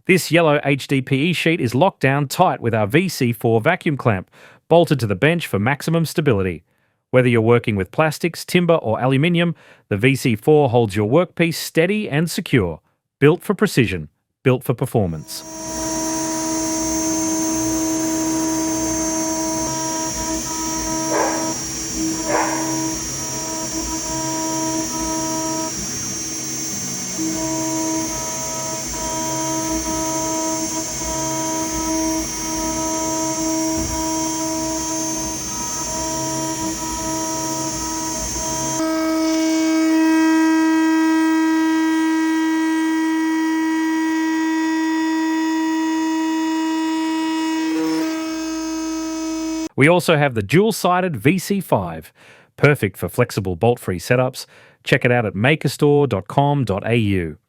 This yellow HDPE sheet is locked down tight with our VC4 Vacuum Clamp, bolted to the bench for maximum stability. Whether you're working with plastics, timber or aluminium, the VC4 holds your workpiece steady and secure. Built for precision, built for performance. We also have the dual-sided VC5, perfect for flexible bolt-free setups. Check it out at makerstore.com.au.